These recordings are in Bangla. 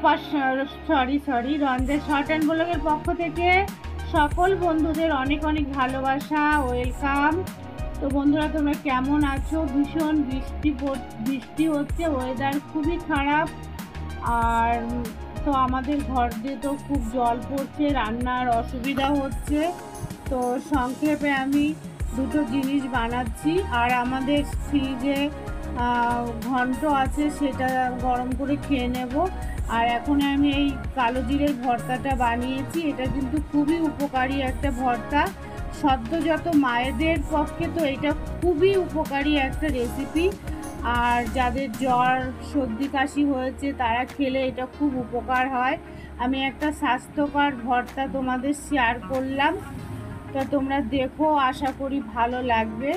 সরি রঞ্জের শর্ট অ্যান্ড ব্লগের পক্ষ থেকে সকল বন্ধুদের অনেক অনেক ভালোবাসা, ওয়েলকাম। তো বন্ধুরা, তোমরা কেমন আছো? ভীষণ বৃষ্টি হচ্ছে, ওয়েদার খুবই খারাপ। আর তো আমাদের ঘর দিয়ে তো খুব জল পড়ছে, রান্নার অসুবিধা হচ্ছে। তো সংক্ষেপে আমি দুটো জিনিস বানাচ্ছি। আর আমাদের ফ্রিজে ঘন্ট আছে, সেটা গরম করে খেয়ে নেব। আর এখন আমি এই কালো জিরের ভর্তাটা বানিয়েছি। এটা কিন্তু খুবই উপকারী একটা ভর্তা, সদ্যজাত মায়েদের পক্ষে তো এটা খুবই উপকারী একটা রেসিপি। আর যাদের জ্বর সর্দি কাশি হয়েছে তারা খেলে এটা খুব উপকার হয়। আমি একটা স্বাস্থ্যকর ভর্তা তোমাদের শেয়ার করলাম, তা তোমরা দেখো, আশা করি ভালো লাগবে।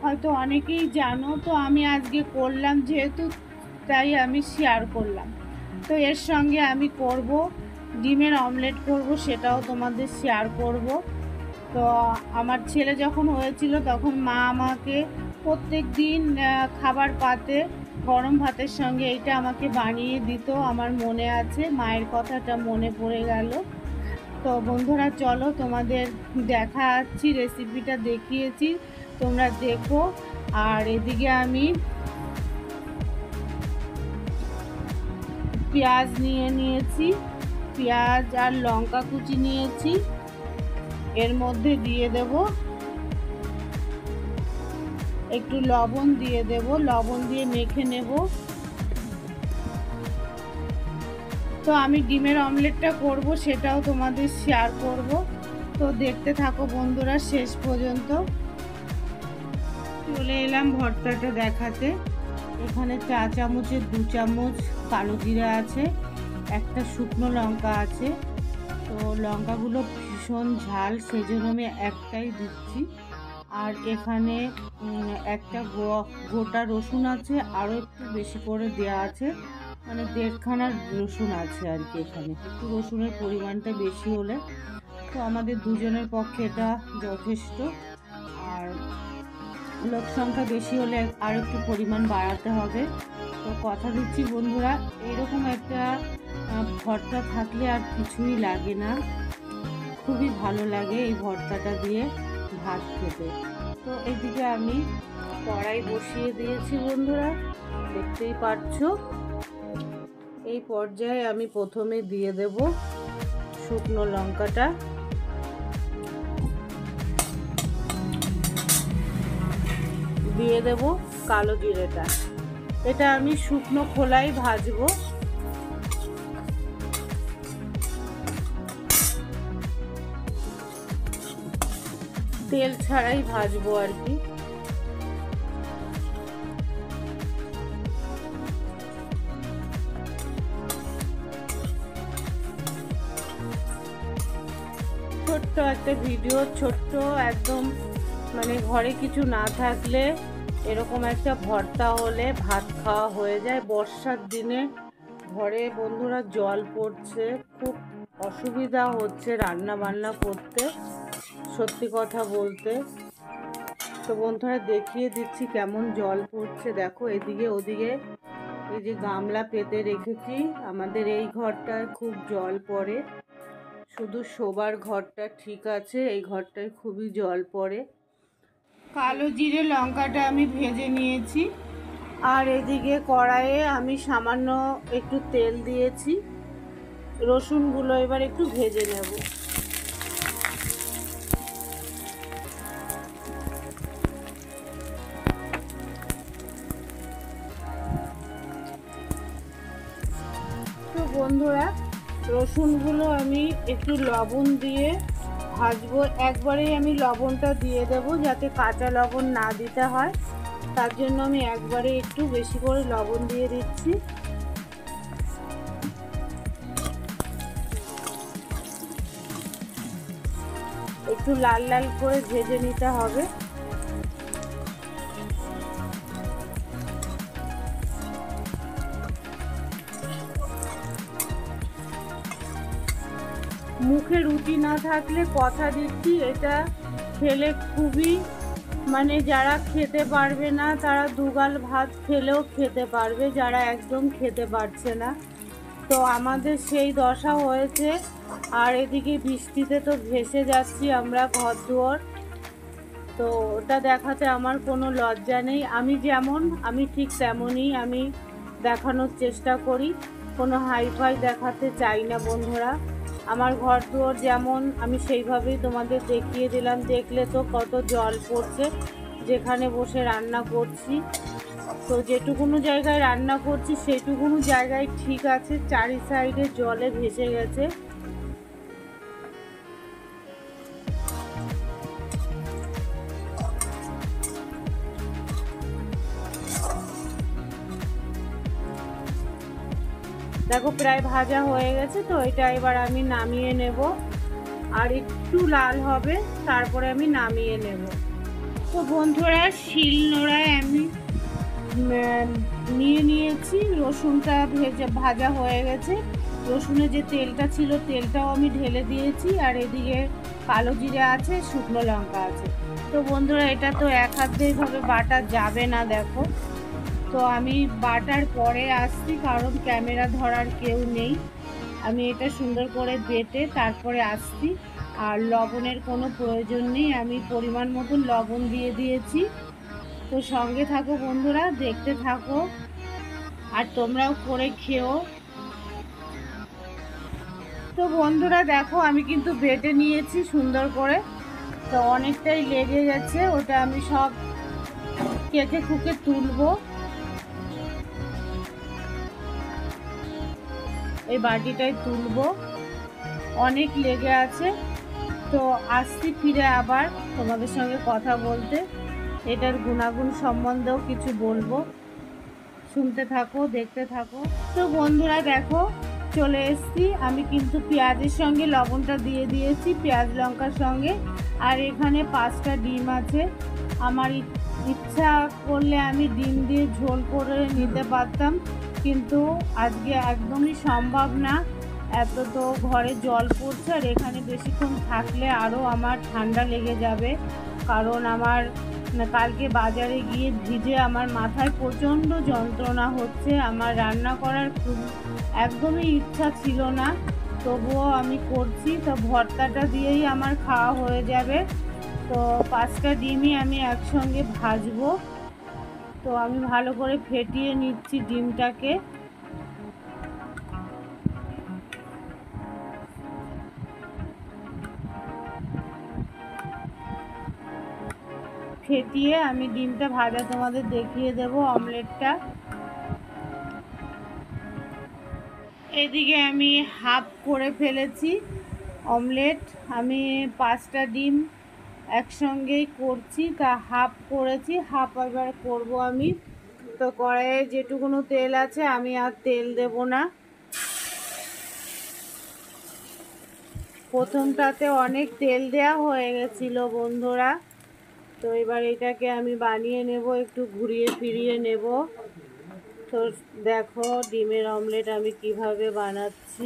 হয়তো অনেকেই জানো, তো আমি আজকে করলাম যেহেতু, তাই আমি শেয়ার করলাম। তো এর সঙ্গে আমি করব ডিমের অমলেট করব, সেটাও তোমাদের শেয়ার করব। তো আমার ছেলে যখন হয়েছিল তখন মা আমাকে প্রত্যেক দিন খাবার পাতে গরম ভাতের সঙ্গে এইটা আমাকে বানিয়ে দিত। আমার মনে আছে, মায়ের কথাটা মনে পড়ে গেল। তো বন্ধুরা চলো, তোমাদের দেখাচ্ছি, রেসিপিটা দেখিয়েছি, তোমরা দেখো। আর এদিকে আমি পেঁয়াজ নিয়েছি, পেঁয়াজ আর লঙ্কা কুচি নিয়েছি। এর মধ্যে দিয়ে দেব একটু লবণ, দিয়ে দেব লবণ, দিয়ে মেখে নেব। তো আমি ডিমের অমলেটটা করব, সেটাও তোমাদের শেয়ার করব। তো দেখতে থাকো বন্ধুরা শেষ পর্যন্ত। চলে এলাম ভর্তাটা দেখাতে। এখানে 4 চামচের 2 চামচ কালো জিরা আছে, একটা শুকনো লঙ্কা আছে। তো লঙ্কাগুলো ভীষণ ঝাল, সেজন্য আমি একটাই দিচ্ছি। আর এখানে একটা গোটা রসুন আছে, আরও একটু বেশি করে দেওয়া আছে, মানে 1.5 খানা রসুন আছে আর কি। এখানে একটু রসুনের পরিমাণটা বেশি হলে তো আমাদের দুজনের পক্ষে এটা যথেষ্ট। আর লোক সংখ্যা বেশি হলে আর একটু পরিমাণ বাড়াতে হবে। তো কথা দিচ্ছি বন্ধুরা, এরকম একটা ভর্তা থাকলে আর কিছুই লাগে না, খুবই ভালো লাগে এই ভর্তাটা দিয়ে ভাত খেতে। তো এদিকে আমি কড়াই বসিয়ে দিয়েছি বন্ধুরা, দেখতেই পাচ্ছো। এই পর্যায়ে আমি প্রথমে দিয়ে দেব শুকনো লঙ্কাটা, দিয়ে দেব কালো জিরেটা। এটা আমি শুকনো খোলায় ভাজবো, তেল ছাড়াই ভাজবো আর কি। ছোট্ট একটা ভিডিও, ছোট্ট একদম, মানে ঘরে কিছু না থাকলে এরকম একটা ভর্তা হলে ভাত খাওয়া হয়ে যায়। বর্ষার দিনে ঘরে বন্ধুরা জল পড়ছে, খুব অসুবিধা হচ্ছে রান্না বান্না করতে, সত্যি কথা বলতে। তো বন্ধুরা দেখিয়ে দিচ্ছি কেমন জল পড়ছে, দেখো এদিকে ওদিকে। এই যে গামলা পেতে রেখেছি, আমাদের এই ঘরটায় খুব জল পড়ে, শুধু শোবার ঘরটা ঠিক আছে, এই ঘরটায় খুবই জল পড়ে। কালো জিরে লঙ্কাটা আমি ভেজে নিয়েছি। আর এদিকে কড়াইয়ে আমি সামান্য একটু তেল দিয়েছি, রসুনগুলো এবার একটু ভেজে নেব। তো বন্ধুরা, রসুনগুলো আমি একটু লবণ দিয়ে ভাজবো। একবারেই আমি লবণটা দিয়ে দেব, যাতে কাঁচা লবণ না দিতে হয়, তার জন্য আমি একবারে একটু বেশি করে লবণ দিয়ে দিচ্ছি। একটু লাল লাল করে ভেজে নিতে হবে। মুখে রুচি না থাকলে কথা দিচ্ছি, এটা খেলে খুবই, মানে যারা খেতে পারবে না তারা দুগাল ভাত খেলেও খেতে পারবে, যারা একদম খেতে পারছে না। তো আমাদের সেই দশা হয়েছে। আর এদিকে বৃষ্টিতে তো ভেসে যাচ্ছি আমরা ঘরদুয়ার। তো ওটা দেখাতে আমার কোনো লজ্জা নেই, আমি যেমন আমি ঠিক তেমনই আমি দেখানোর চেষ্টা করি, কোনো হাইফাই দেখাতে চাই না বন্ধুরা। আমার ঘরদুয়ার যেমন আমি সেইভাবেই তোমাদের দেখিয়ে দিলাম। দেখলে তো কত জল পড়ছে যেখানে বসে রান্না করছি। তো যেটুকুনো জায়গায় রান্না করছি সেইটুকুনো জায়গায় ঠিক আছে, চারি সাইডে জলে ভেসে গেছে। দেখো প্রায় ভাজা হয়ে গেছে। তো এটা এবার আমি নামিয়ে নেব, আর একটু লাল হবে তারপরে আমি নামিয়ে নেব। তো বন্ধুরা শিলনোড়ায় আমি নিয়ে নিয়েছি, রসুনটা ভাজা হয়ে গেছে। রসুনের যে তেলটা ছিল তেলটাও আমি ঢেলে দিয়েছি, আর এদিকে কালো জিরে আছে, শুকনো লঙ্কা আছে। তো বন্ধুরা এটা তো এক হাত দিয়ে এইভাবে বাটা যাবে না, দেখো। তো আমি বাটার পরে আসছি, কারণ ক্যামেরা ধরার কেউ নেই। আমি এটা সুন্দর করে বেটে তারপরে আসছি। আর লবণের কোনো প্রয়োজন নেই, আমি পরিমাণ মতন লবণ দিয়ে দিয়েছি। তো সঙ্গে থাকো বন্ধুরা, দেখতে থাকো, আর তোমরাও করে খেও। তো বন্ধুরা দেখো আমি কিন্তু বেটে নিয়েছি সুন্দর করে। তো অনেকটাই লেগে গেছে, ওটা আমি সব কেটে কুটে তুলবো। এই বাটিটাই তুলবো, অনেক লেগে আছে। তো আসছি ফিরে আবার তোমাদের সঙ্গে কথা বলতে, এটার গুণাগুণ সম্বন্ধেও কিছু বলবো। শুনতে থাকো, দেখতে থাকো। তো বন্ধুরা দেখো চলে এসছি, আমি কিন্তু পেঁয়াজের সঙ্গে লবণটা দিয়ে দিয়েছি, পেঁয়াজ লঙ্কার সঙ্গে। আর এখানে 5টা ডিম আছে। আমার ইচ্ছা করলে আমি ডিম দিয়ে ঝোল করে নিতে পারতাম, কিন্তু আজকে একদমই সম্ভব না। এত তো ঘরে জল পড়ছে, আর এখানে বেশিক্ষণ থাকলে আরও আমার ঠান্ডা লেগে যাবে। কারণ আমার কালকে বাজারে গিয়ে ভিজে আমার মাথায় প্রচণ্ড যন্ত্রণা হচ্ছে। আমার রান্না করার খুব একদমই ইচ্ছা ছিল না, তবুও আমি করছি। তো ভর্তাটা দিয়েই আমার খাওয়া হয়ে যাবে। তো 5টা ডিমই আমি একসঙ্গে ভাজবো। তো আমি ভালো করে ফেটিয়ে নিচ্ছি ডিমটাকে। ফেটিয়ে আমি ডিমটা ভাজা তোমাদের দেখিয়ে দেব, অমলেটটা। এদিকে আমি হাফ করে ফেলেছি অমলেট। আমি 5টা ডিম একসঙ্গেই করছি, তা হাফ করেছি, হাফ এবার করব আমি। তো কড়াইয়ে যেটুকুনো তেল আছে আমি আর তেল দেব না। প্রথমটাতে অনেক তেল দেয়া হয়ে গেছিলো বন্ধুরা। তো এবার এটাকে আমি বানিয়ে নেব, একটু ঘুরিয়ে ফিরিয়ে নেব। তো দেখো ডিমের অমলেট আমি কিভাবে বানাচ্ছি।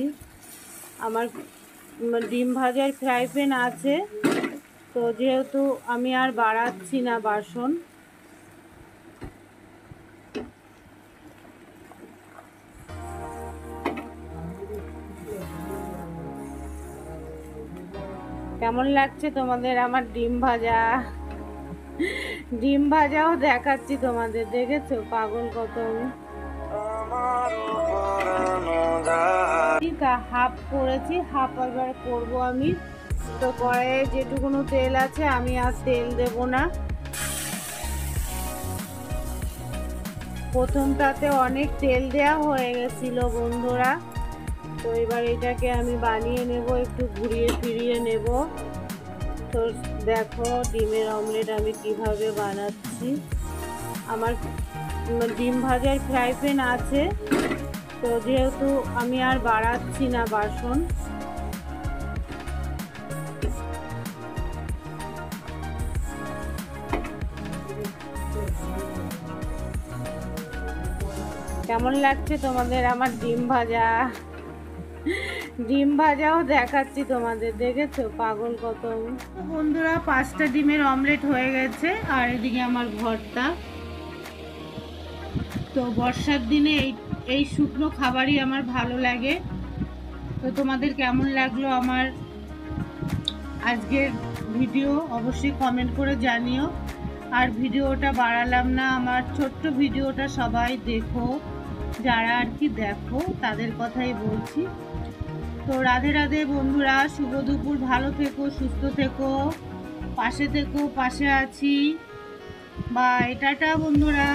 আমার ডিম ভাজার ফ্রাই প্যান আছে, তো যেহেতু আমি আর বাড়াচ্ছি না বাসন। কেমন লাগছে তোমাদের আমার ডিম ভাজা? ডিম ভাজাও দেখাচ্ছি তোমাদের, দেখেছো পাগল কত। হাফ করেছি, হাফ এবার করবো আমি। তো কড়াইয়ে যেটুকুনো তেল আছে আমি আর তেল দেব না। প্রথমটাতে অনেক তেল দেয়া হয়ে গেছিল বন্ধুরা। তো এবার এটাকে আমি বানিয়ে নেব, একটু ঘুরিয়ে ফিরিয়ে নেব। তো দেখো ডিমের অমলেট আমি কিভাবে বানাচ্ছি। আমার ডিম ভাজার ফ্রাই প্যান আছে, তো যেহেতু আমি আর বাড়াচ্ছি না বাসন। কেমন লাগছে তোমাদের আমার ডিম ভাজা? ডিম ভাজাও দেখাচ্ছি তোমাদের, দেখেছো পাগল কত। বন্ধুরা 5টা ডিমের অমলেট হয়ে গেছে, আর এদিকে আমার ভর্তা। তো বর্ষার দিনে এই শুকনো খাবারই আমার ভালো লাগে। তো তোমাদের কেমন লাগলো আমার আজকের ভিডিও অবশ্যই কমেন্ট করে জানিও। আর ভিডিওটা বাড়ালাম না, আমার ছোট্ট ভিডিওটা সবাই দেখো, যারা আর কি দেখো তাদের কথাই বলছি। তো রাধে রাধে বন্ধুরা, শুভ দুপুর, ভালো থেকো, সুস্থ থেকো, পাশে থেকো, পাশে আছি। বাই, টাটা বন্ধুরা।